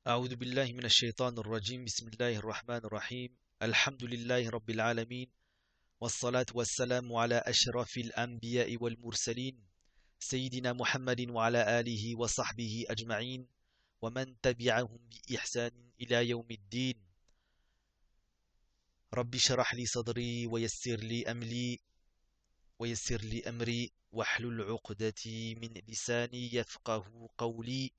أعوذ بالله من الشيطان الرجيم بسم الله الرحمن الرحيم الحمد لله رب العالمين والصلاة والسلام على أشرف الأنبياء والمرسلين سيدنا محمد وعلى آله وصحبه أجمعين ومن تبعهم بإحسان إلى يوم الدين رب اشرح لي صدري ويسر لي أمري واحلل عقدة من لساني يفقه قولي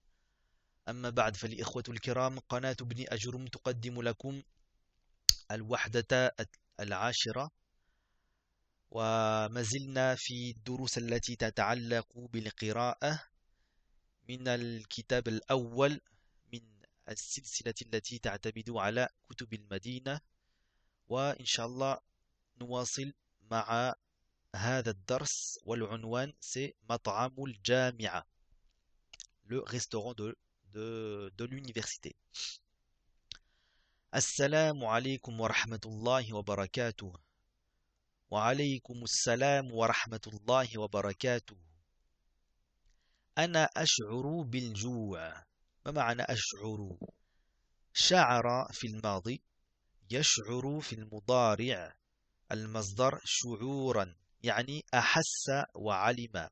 أما بعد فالإخوة الكرام قناة ابن أجرم تقدم لكم الوحدة العاشرة وما زلنا في الدروس التي تتعلق بالقراءة من الكتاب الأول من السلسلة التي تعتمد على كتب المدينة وإن شاء الله نواصل مع هذا الدرس والعنوان سي مطعم الجامعة le restaurant de l'université. Assalamu alaikum wa rahmatullahi wa barakatuh. وعليكم السلام ورحمة الله وبركاته. أنا أشعر بالجوع. ما معنى أشعر؟ شعر في الماضي، يشعر في المضارع، المصدر شعورا يعني أحس وعلم.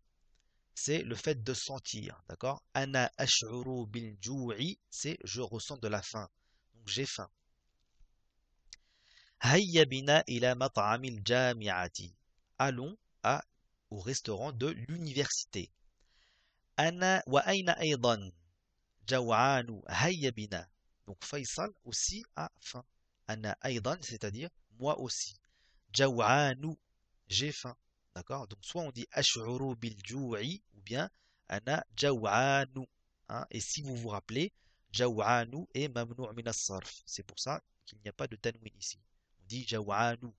C'est le fait de sentir, d'accord? أنا أشعر بالجوع, c'est je ressens de la faim. Donc j'ai faim. هيا بنا إلى مطعم الجامعة. Allons au restaurant de l'université. أنا وأين أيضا جوعان هيا بنا. Donc Faisal aussi a faim. أنا أيضا c'est-à-dire moi aussi. جوعان j'ai faim. D'accord? Donc soit on dit أشعر بالجوع ou bien أنا جوعان. Hein? Et si vous vous rappelez, جوعان est ممنوع من الصرف. C'est pour ça qu'il n'y a pas de tanwin ici. On dit جوعان.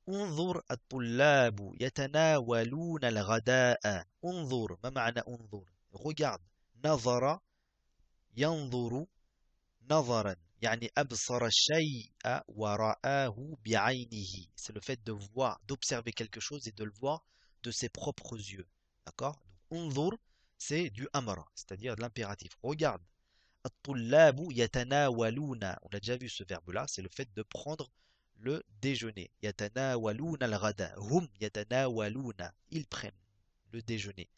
انظر الطلاب يتناولون الغداء. انظر ما معنى انظر؟ regarde. نظر ينظر نظرا يعني أبصر الشيء ورآه بعينه. C'est le fait de voir, d'observer quelque chose et de le voir de ses propres yeux. D'accord? Donc انظر c'est du amr, c'est-à-dire de l'impératif. Regarde. الطلاب يتناولون. On a déjà vu ce verbe-là, c'est le fait de prendre le déjeuner. يتناولون الغداء. هم يتناولون. Ils prennent le déjeuner.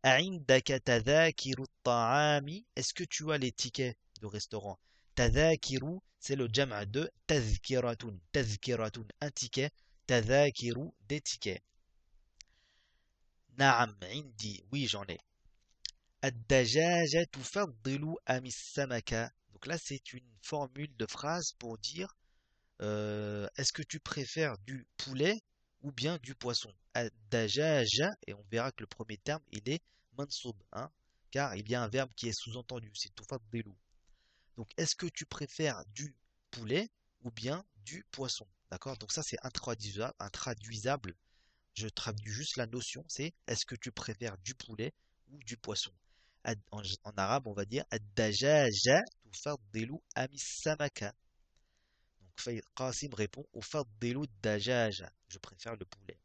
أعندك تذاكر الطعام. Est-ce que tu as les tickets de restaurant? تذاكر c'est le جمع de تذكرة. تذكرة un ticket. تذاكر des tickets. نعم عندي. Oui j'en ai. الدجاجة تفضل أم السمك. Donc là c'est une formule de phrase pour dire est-ce que tu préfères du poulet ou bien du poisson? Ad-dajaja, et on verra que le premier terme il est mansoub, hein, car il y a un verbe qui est sous-entendu, c'est tufaddilu. Donc est-ce que tu préfères du poulet ou bien du poisson? D'accord? Donc ça c'est intraduisable, intraduisable. Je traduis juste la notion, c'est est-ce que tu préfères du poulet ou du poisson? En arabe on va dire ad-dajaja tufaddilu am samaka. Donc Qasim répond au faddilu dajaja. Je préfère le poulet.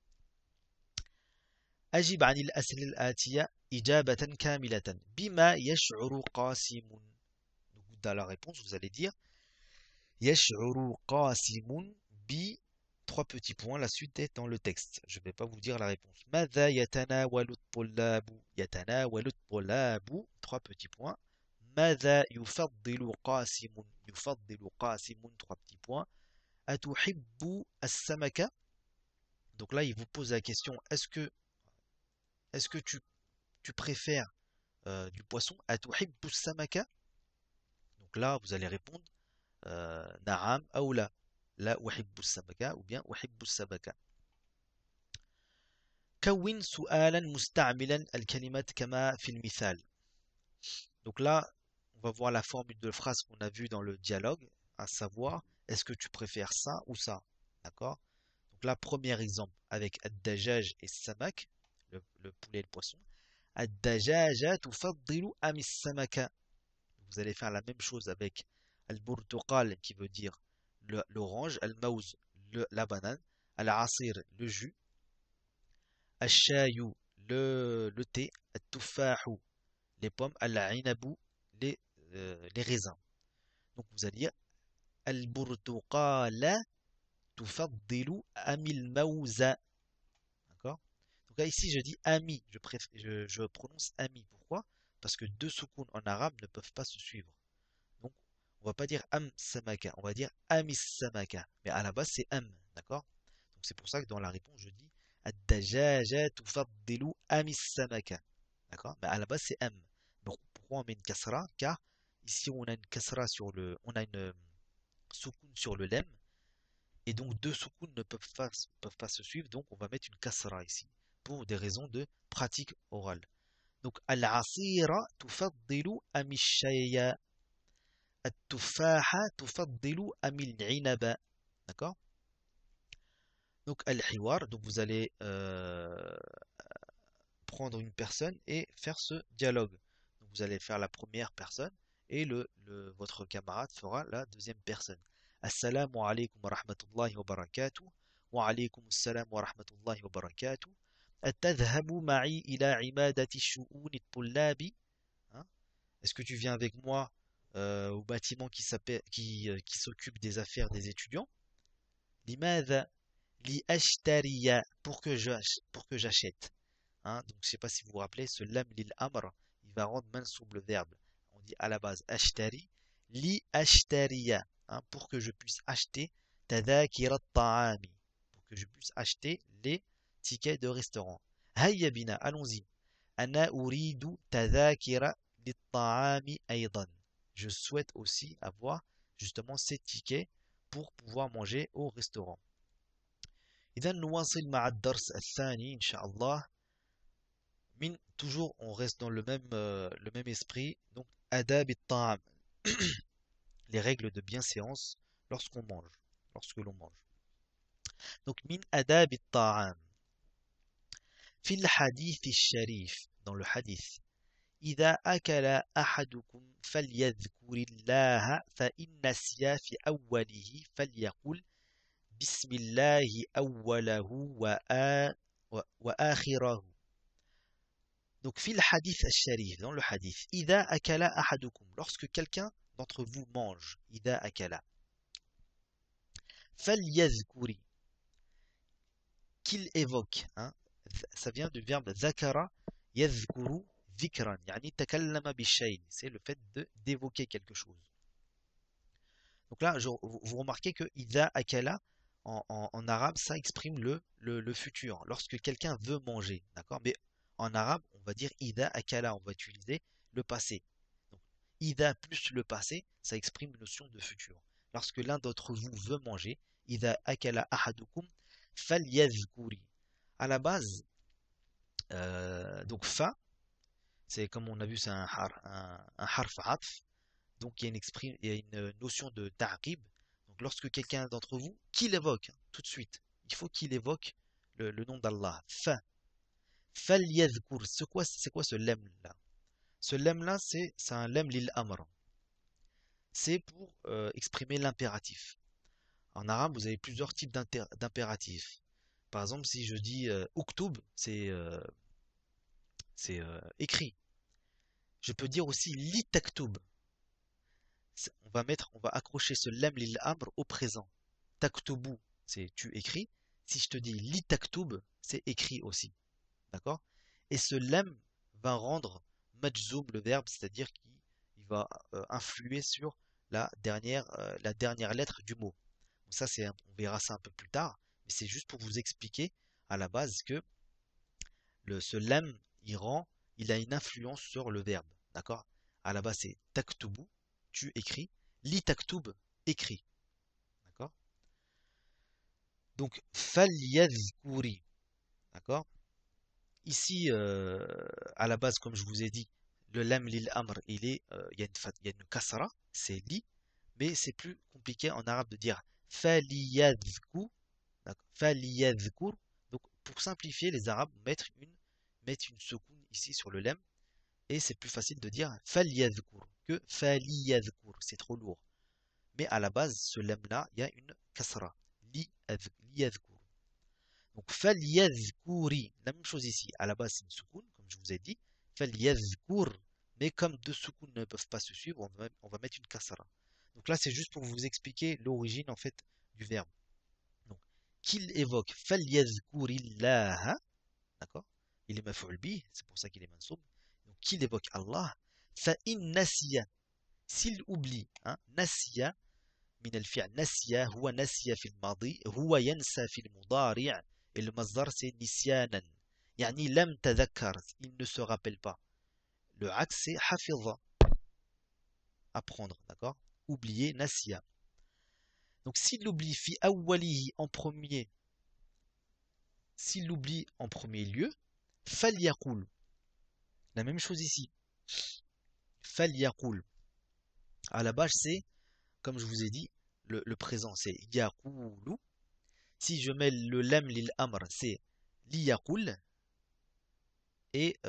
أجب عن الأسئلة الآتية إجابة كاملة. بما يشعر قاسم. Donc dans la réponse vous allez dire يشعر قاسم ب trois petits points. La suite est dans le texte. Je ne vais pas vous dire la réponse. ماذا يتناول الطلاب. يتناول الطلاب trois petits points. ماذا يفضل قاسم. يفضل قاسم trois petits points. أتحب السمك. Donc là, il vous pose la question, est-ce que tu préfères du poisson? أتحب السمك. Donc là, vous allez répondre نعم أو لا. لا أحب السمك ou bien أحب السمك. كون سؤالا مستعملا الكلمات كما في المثال. Donc là, on va voir la formule de phrase qu'on a vue dans le dialogue, à savoir, est-ce que tu préfères ça ou ça? D'accord? Donc là, premier exemple avec ad-dajaj et samak, le poulet et le poisson. Ad-dajaja tufaddilu am samaka. Vous allez faire la même chose avec al-burtuqal qui veut dire l'orange, al-mawz la banane, al-asir le jus, al-shayu le thé, al-tufahu les pommes, al-inabu les raisins. Donc vous allez dire al-burtuqala tufaddilu amil mawza. D'accord? Donc là, ici, je dis ami. Je prononce ami. Pourquoi? Parce que deux soukoun en arabe ne peuvent pas se suivre. Donc, on va pas dire am samaka. On va dire amis samaka. Mais à la base, c'est am. D'accord? Donc, c'est pour ça que dans la réponse, je dis ad-dajaja tufaddilu amis samaka. D'accord? Mais à la base, c'est am. Donc, pourquoi on met une kasra? Car ici, on a une kasra on a une soukoun sur le lem. Et donc deux soukouns ne peuvent pas se suivre, donc on va mettre une kasra ici, pour des raisons de pratique orale. Donc al-asira tufaddilu amishaya, at-tufaha tufaddilu amil inaba. D'accord? Donc al-hiwar, donc vous allez prendre une personne et faire ce dialogue. Donc vous allez faire la première personne et votre camarade fera la deuxième personne. Assalamu alaikum wa rahmatullahi wa barakatuh. Wa alaikum assalam wa rahmatullahi wa barakatuh. Atadhabu ma'i ila ibadati shu'uni tullabi. Hein? Est-ce que tu viens avec moi au bâtiment qui s'occupe des affaires des étudiants? Limadha li ashtariya pour que j'achète. Hein, donc, je ne sais pas si vous vous rappelez, ce lam lil amr, il va rendre mansoub le verbe. On dit à la base ashtari, li ashtariya, hein, pour que je puisse acheter tadakira ta'ami, pour que je puisse acheter les tickets de restaurant. Hayya bina, allons-y. Ana uridu tadakira lit ta'ami aydan. Je souhaite aussi avoir justement ces tickets pour pouvoir manger au restaurant. إذا نواصل مع الدرس الثاني إن شاء الله. Toujours, on reste dans le même esprit. Donc, adab et ta'am, les règles de bienséance lorsqu'on mange, lorsque l'on mange. Donc, min adab et ta'am. Fil hadith sharif, dans le hadith. إذا أكل أحدكم فليذكر الله فإن نسي في أوله فليقل بسم الله أوله وآخره. Donc, fil hadith al-sharif, dans le hadith, Ida akala ahadukum, lorsque quelqu'un d'entre vous mange, Ida akala, fal yazkuri, qu'il évoque, hein, ça vient du verbe zakara, yazkuru, vikran, yani takallama bishayn, c'est le fait d'évoquer quelque chose. Donc là, vous remarquez que Ida akala, en arabe, ça exprime le futur, lorsque quelqu'un veut manger, d'accord? Mais en arabe, on va dire Ida akala, on va utiliser le passé. Donc, Ida plus le passé, ça exprime une notion de futur. Lorsque l'un d'entre vous veut manger, Ida akala ahadukum falyadhkuri. À la base, donc fa, c'est comme on a vu, c'est un harf atf. Donc il y a une notion de ta'qib. Donc lorsque quelqu'un d'entre vous, qui l'évoque, hein, tout de suite, il faut qu'il évoque le nom d'Allah. Fa. Falyadhkur. C'est quoi ce lem là? Ce lem là, c'est un lem lil amr. C'est pour exprimer l'impératif. En arabe, vous avez plusieurs types d'impératifs. Par exemple, si je dis uktub, c'est écrit. Je peux dire aussi li taktub. On va accrocher ce lem lil amr au présent. Taktubu, c'est tu écris. Si je te dis li taktub, c'est écrit aussi. D'accord? Et ce lem va rendre majzoum le verbe, c'est-à-dire qu'il va influer sur la dernière lettre du mot. Donc ça, on verra ça un peu plus tard, mais c'est juste pour vous expliquer à la base que ce lem, il a une influence sur le verbe. D'accord? À la base, c'est taktubu, tu écris. Li taktub, écrit. D'accord? Donc, falyadhkuri. D'accord? Ici, à la base, comme je vous ai dit, le lam lil amr, il y a une kasra, c'est li, mais c'est plus compliqué en arabe de dire faliyadhku, faliyadhkur. Donc, pour simplifier, les arabes mettent une soukoun ici sur le lem, et c'est plus facile de dire faliyadhkur que faliyadhkur, c'est trop lourd. Mais à la base, ce lem-là, il y a une kasra, liyadhkur. Donc, falyadhkuri, la même chose ici. À la base, c'est une soukoun, comme je vous ai dit. Falyadhkur, mais comme deux soukoun ne peuvent pas se suivre, on va mettre une kasra. Donc là, c'est juste pour vous expliquer l'origine en fait du verbe. Donc, qu'il évoque falyadhkurillaha, d'accord? Il est maf'ul bih, c'est pour ça qu'il est mansoub. Donc, qu'il évoque Allah, fa in nasiya, s'il oublie, hein, nasiya, من الفعل نسي هو نسي في الماضي هو ينسى في المضارع et le masdar c'est nisyanan يعني لم تذكر il ne se rappelle pas le axe c'est حفظ apprendre d'accord oublier nasiya donc s'il oublie fi awwalihi en premier s'il oublie en premier lieu فليقول la même chose ici فليقول à la base c'est comme je vous ai dit le présent c'est yaqulu. Si je mets le lam lil amr, c'est liyaqul. Et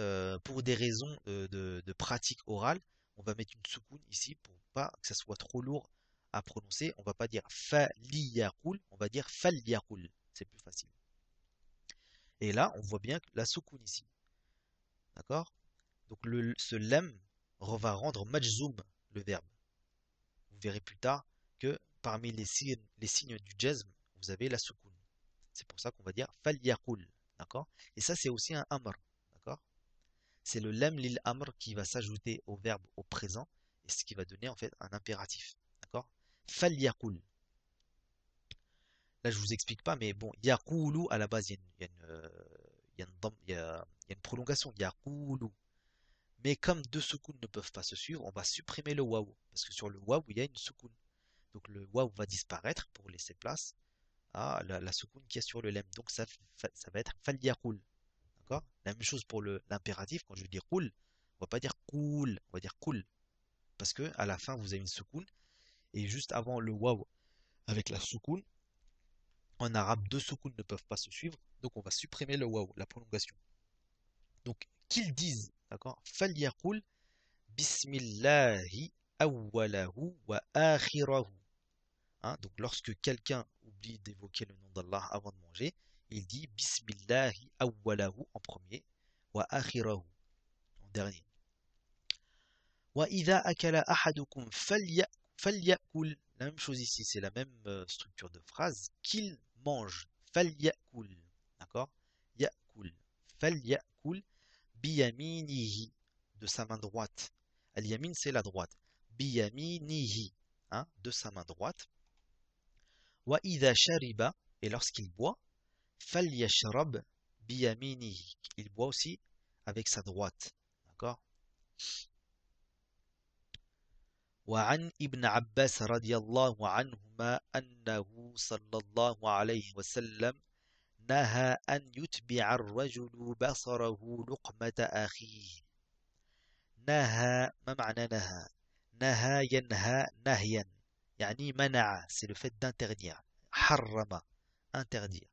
pour des raisons de pratique orale, on va mettre une soukoun ici pour pas que ça soit trop lourd à prononcer. On va pas dire fa liyaqul, on va dire fal yaqul. C'est plus facile. Et là, on voit bien la soukoun ici. D'accord? Donc ce lam va rendre majzoum le verbe. Vous verrez plus tard que parmi les signes du jazm, vous avez la soukoun. C'est pour ça qu'on va dire falyaqul, d'accord? Et ça c'est aussi un amr, d'accord? C'est le lam lil amr qui va s'ajouter au verbe au présent et ce qui va donner en fait un impératif, d'accord? Falyaqul. Là je vous explique pas, mais bon, yaqulu à la base il y a une prolongation, yaqulu. Mais comme deux soukoun ne peuvent pas se suivre, on va supprimer le waw parce que sur le waw il y a une soukoun. Donc le waw va disparaître pour laisser place à la soukoun qui est sur le lem. Donc ça va être falyaqul. D'accord? La même chose pour l'impératif. Quand je dis roule, on va pas dire cool, on va dire cool. Parce que à la fin, vous avez une soukoun. Et juste avant le waw avec la soukoun, en arabe, deux soukouns ne peuvent pas se suivre. Donc on va supprimer le waw, la prolongation. Donc qu'ils disent, d'accord? Falyaqul bismillahi awwalahu wa akhirahu. Hein, donc lorsque quelqu'un oublie d'évoquer le nom d'Allah avant de manger, il dit Bismillahi awwalahu en premier, wa akhirahu en dernier. Wa idha akala ahadukum falyakul. La même chose ici, c'est la même structure de phrase. Qu'il mange. Falyakul. D'accord? Yakul. Falyakul biyaminihi. De sa main droite. Al-yamin, c'est la droite. Biyaminihi. Hein, de sa main droite. Wa idha shariba, et lorsqu'il boit, falyashrab biyaminihi. Il boit aussi avec sa droite. D'accord? وعن ابن عباس رضي الله عنهما أنه صلى الله عليه وسلم نهى أن يتبع الرجل بصره لقمة أخيه. نهى ما معنى نهى؟ نهى ينهى نهيا يعني منع, c'est le fait d'interdire. حرم, interdire.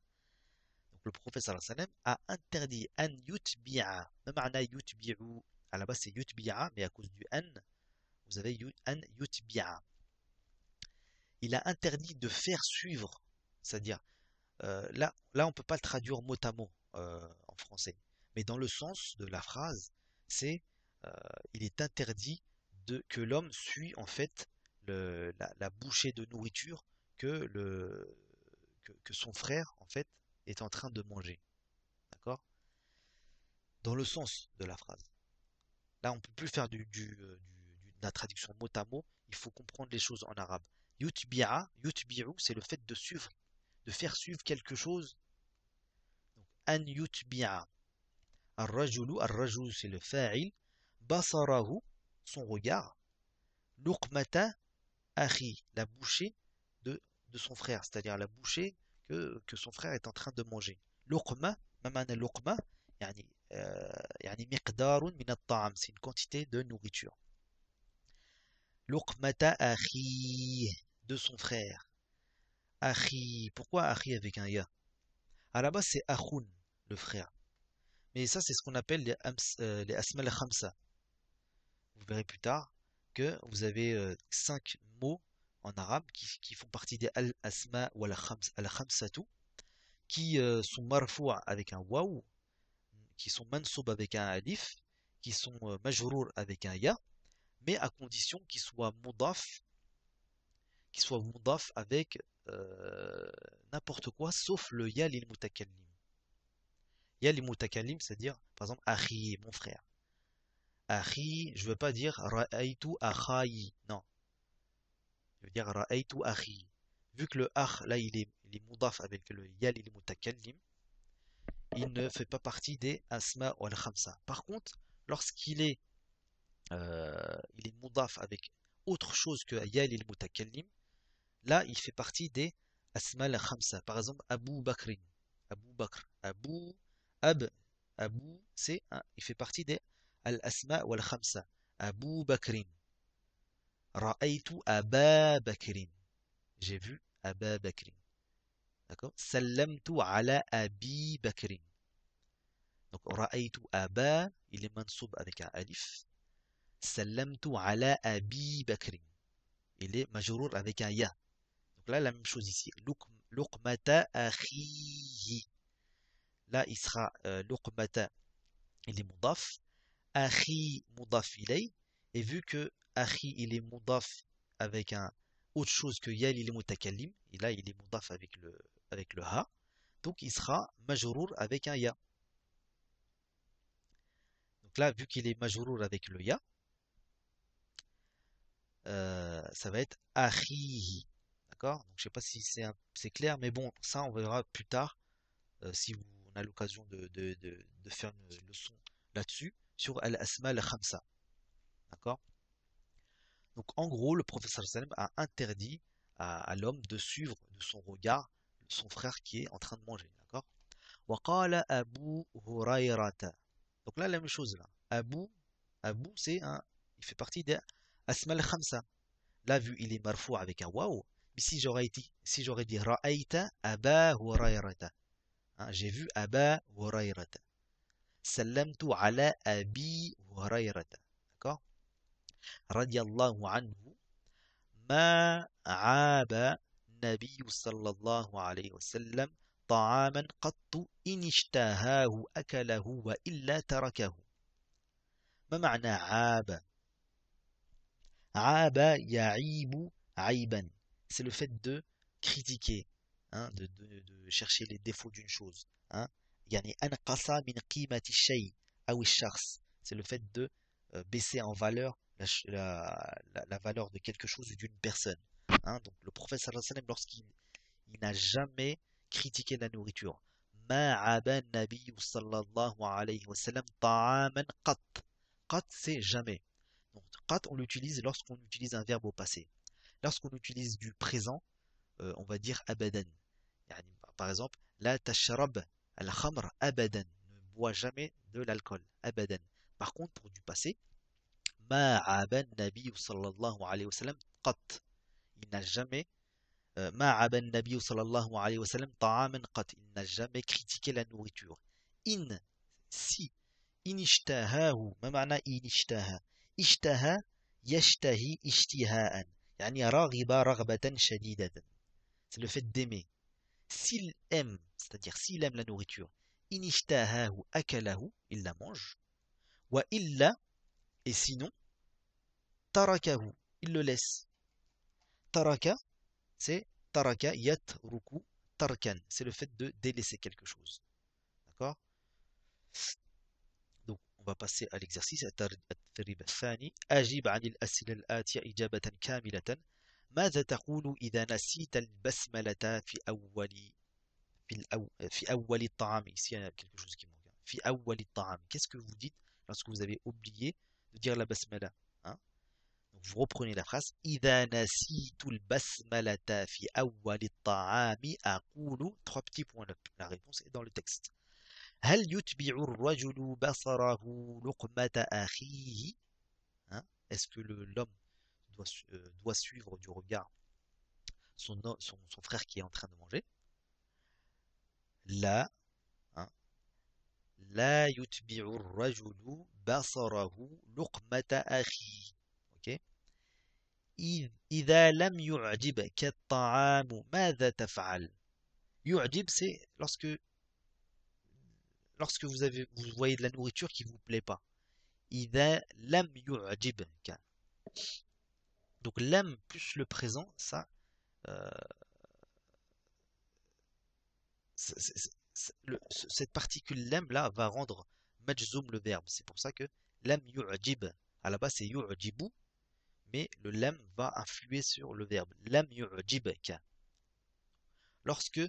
Donc le prophète صلى الله عليه وسلم a interdit أن يتبع. ما معنى يتبع? À la base c'est يتبع, mais à cause du an, vous avez an yutbi'a. Il a interdit de faire suivre, c'est-à-dire là on peut pas le traduire mot à mot en français, mais dans le sens de la phrase, c'est euh, il est interdit que l'homme suit en fait la bouchée de nourriture que son frère en fait est en train de manger, d'accord? Dans le sens de la phrase. Là, on peut plus faire de la traduction mot à mot. Il faut comprendre les choses en arabe. Yutbi'a, yutbi'u, c'est le fait de suivre, de faire suivre quelque chose. Donc, an yutbi'a. Ar-rajulu, ar-rajulu, c'est le fa'il. Basarahu, son regard. Luqmata akhi, la bouchée de son frère, c'est-à-dire la bouchée que son frère est en train de manger. Luqma, ma ma'na luqma, yani, يعني مقدار من الطعام, c'est une quantité de nourriture. Luqmata akhi, de son frère. Akhi, pourquoi akhi avec un ya? À la base c'est akhun, le frère. Mais ça c'est ce qu'on appelle les asma al-khamsa. Vous verrez plus tard que vous avez 5 mots en arabe qui font partie des al-asma ou al-khamsatu, qui sont marfou' avec un waw, qui sont mansoub avec un alif, qui sont majrour avec un ya, mais à condition qu'ils soient mudaf avec n'importe quoi sauf le ya lil mutakallim. Ya lil mutakallim, c'est-à-dire par exemple akhi, mon frère. Akhi, je veux pas dire ra'aytu akhayi. Non, je veux dire ra'aytu akhi. Vu que le akh là il est mudaf avec le ya lil mutakallim, il ne fait pas partie des asma wal khamsa. Par contre, lorsqu'il est il est mudaf avec autre chose que ya lil mutakallim, là, il fait partie des Asma al-Khamsa. Par exemple, Abu Bakrin. Abu Bakr. Ab, Abu, il fait partie des Al-Asma wal-Khamsa. Abu Bakrin. Ra'aytu Aba Bakrin. J'ai vu Aba Bakrin. D'accord? Sallamtu ala Abi Bakrin. Donc, Ra'aytu Aba, il est mansoub avec un alif. Sallamtu ala Abi Bakrin. Il est majrour avec un ya. Donc là, la même chose ici. Luqmata akhihi. Là, il sera luqmata, il est mudaf. Akhi mudaf ilay. Et vu que akhi, il est mudaf avec un autre chose que yal, il est mutakallim. Et là, il est mudaf avec le ha. Donc, il sera majrour avec un ya. Donc là, vu qu'il est majrour avec le ya, ça va être akhihi. D'accord? Donc, je sais pas si c'est clair, mais bon, ça, on verra plus tard si on a l'occasion de faire une leçon là-dessus, sur Al-Asma al-Khamsa. D'accord? Donc en gros, le professeur sallam a interdit à l'homme de suivre de son regard son frère qui est en train de manger. D'accord? وقال أبو هريرة. Donc là, la même chose là. Abu, il fait partie des Asma al-Khamsa. Là, vu il est marfou avec un waouh, mais si j'aurais dit Ra'aita Aba Hurayrata. Hein, j'ai vu Aba Hurayrata. Sallamtu ala Abi Hurayrata. D'accord? Radiallahu anhu. Ma aaba Nabi sallallahu alayhi wa sallam طعاما قط إن اشتهاه أكله وإلا تركه. ما معنى عاب؟ عاب يعيب عيبا. C'est le fait de critiquer, hein, de chercher les défauts d'une chose. Hein. يعني أنقص من قيمة الشيء أو الشخص. C'est le fait de baisser en valeur la valeur de quelque chose ou d'une personne. Hein. Donc le prophète sallallahu alayhi wa sallam, lorsqu'il n'a jamais critiqué la nourriture. ما عاب النبي صلى الله عليه وسلم طعاما قط. قط, c'est jamais. Donc قط, on l'utilise lorsqu'on utilise un verbe au passé. Lorsqu'on utilise du présent, on va dire abadan. Yani, par exemple, la tashrab al-khamr abadan. Ne bois jamais de l'alcool. Abadan. Par contre, pour du passé, ma aban nabi sallallahu alayhi wa sallam qat. Il n'a jamais ma aban nabi sallallahu alayhi wa sallam ta'aman qat. Il n'a jamais critiqué la nourriture. In, si, in ishtahahu. Ma ma'na in ishtaha? Ishtaha yashtahi ishtiha'an. يعني راغب رغبة شديدة. C'est le fait d'aimer. S'il aime, c'est-à-dire s'il aime la nourriture, inishtahahu akalahu, il la mange. Wa illa, et sinon, tarakahu, il le laisse. Taraka, c'est taraka yatruku tarkan. C'est le fait de délaisser quelque chose. D'accord? Donc, on va passer à l'exercice. التدريب الثاني. أجب عن الأسئلة الآتية إجابة كاملة. ماذا تقول إذا نسيت البسملة في أول الطعام. Ici, il y a quelque chose qui manque. في أول الطعام. Qu'est-ce que vous dites lorsque vous avez oublié de dire la basmala? Hein? Donc, vous reprenez la phrase. إذا نسيت البسملة في أول الطعام أقول. Trois petits points. La réponse est dans le texte. هل يتبع الرجل بصره لقمة أخيه. Hein? Est-ce que l'homme doit suivre du regard son frère qui est en train de manger? La, hein, la yutbi'u rajulu basarahu luqmata akhi. Ok? إذا لم يعجبك الطعام ماذا تفعل. يعجب, c'est lorsque vous voyez de la nourriture qui vous plaît pas. إذا لم يعجبك. Donc لم plus le présent, ça, euh, cette particule lem là va rendre majzoum le verbe. C'est pour ça que lem yu'jib, à la base c'est yu'jibu, mais le lem va influer sur le verbe. Lem yu'jibka. Lorsque,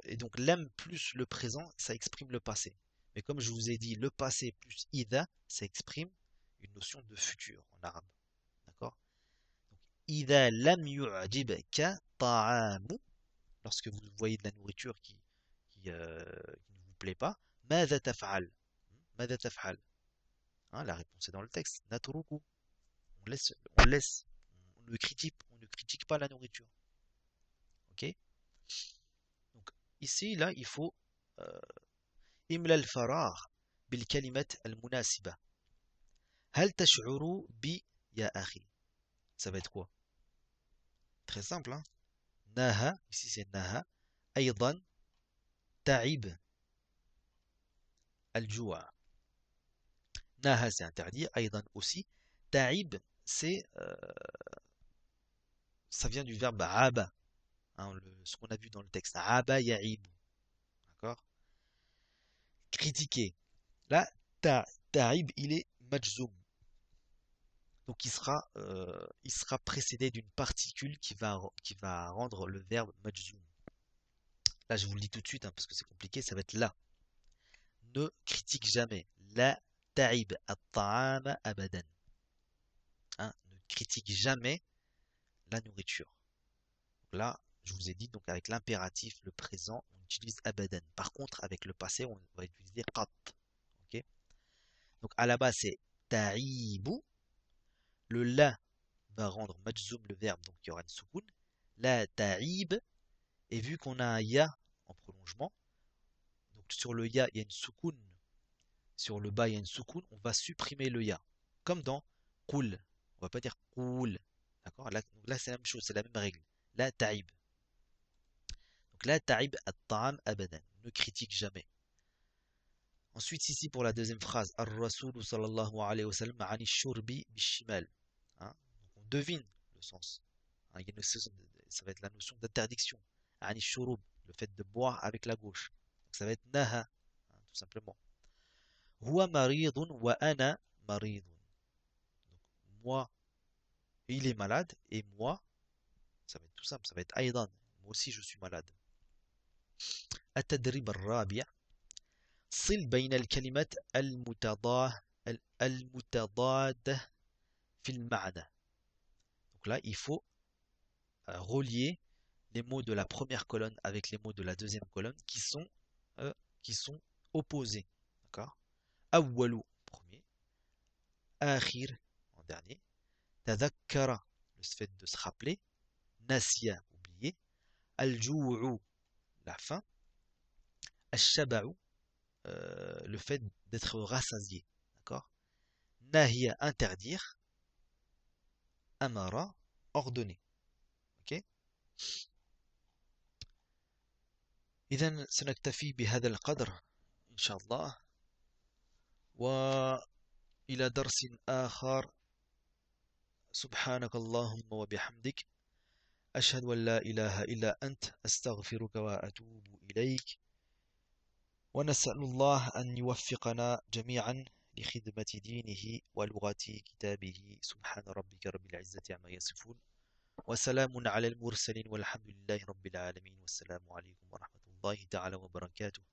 et donc lem plus le présent, ça exprime le passé. Mais comme je vous ai dit, le passé plus ida, ça exprime une notion de futur en arabe. D'accord? Donc, ida lam yu'jibka ta'amu, lorsque vous voyez de la nourriture qui ne vous plaît pas, ماذا تفعل? ماذا تفعل? Hein, la réponse est dans le texte. Natruku. On laisse, on ne critique pas la nourriture. Ok? Donc ici, là, il faut إملى الفراغ بالكلمة المناسبة. هل تشعر ب يا أخي? Ça va être quoi? Très simple, hein? نهى, ici c'est نهى. أيضا تعب الجوع. نهى c'est interdit. أيضا aussi. تعب c'est ça vient du verbe aba, hein, ce qu'on a vu dans le texte. Aba ya'ibu. D'accord? Critiquer. Là, ta'ib, il est majzoum. Donc il sera précédé d'une particule qui va rendre le verbe majzoum. Là, je vous le dis tout de suite, hein, parce que c'est compliqué, ça va être là. Ne critique jamais. La ta'ib at-ta'ama abadan. Hein, ne critique jamais la nourriture. Donc là, je vous ai dit, donc avec l'impératif, le présent, on utilise abadan. Par contre, avec le passé, on va utiliser qat. Ok? Donc à la base, c'est ta'ibu. Le la va rendre majzoum le verbe, donc il y aura une soukoun. La ta'ib. Et vu qu'on a un ya en prolongement, donc sur le ya, il y a une soukoun. Sur le bas, il y a une soukoun. On va supprimer le ya. Comme dans qul. On va pas dire qul. D'accord? Là c'est la même chose, c'est la même règle. La ta'ib. Donc la ta'ib at-ta'am abadan. Ne critique jamais. Ensuite, ici pour la deuxième phrase, Ar-Rasoul sallallahu alayhi wa sallam ani shurbi bishimal. Hein? Donc on devine le sens. Hein, il y a ça va être la notion d'interdiction. Ani shurub, le fait de boire avec la gauche. Donc ça va être naha, hein, tout simplement. Huwa maridun wa ana maridun. Donc moi, il est malade et moi, ça va être tout simple, ça va être aidan. Moi aussi je suis malade. التدريب الرابع صل بين الكلمات المتضادة في المعنى. Donc là, il faut relier les mots de la première colonne avec les mots de la deuxième colonne euh, qui sont opposés. D'accord? أول, premier. آخر, en dernier. تذكر, le fait de se rappeler. نسيا, oublier. الجوع, la faim. الشبع, le fait d'être rassasié. D'accord? Nahia, interdire. Amara, ordonner. Ok? إذا سنكتفي بهذا القدر إن شاء الله، وإلى درس آخر. سبحانك اللهم وبحمدك، أشهد أن لا إله إلا أنت، أستغفرك وأتوب إليك، ونسأل الله أن يوفقنا جميعا لخدمة دينه ولغة كتابه. سبحان ربك رب العزة عما يصفون، وسلام على المرسلين، والحمد لله رب العالمين، والسلام عليكم ورحمة الله تعالى وبركاته.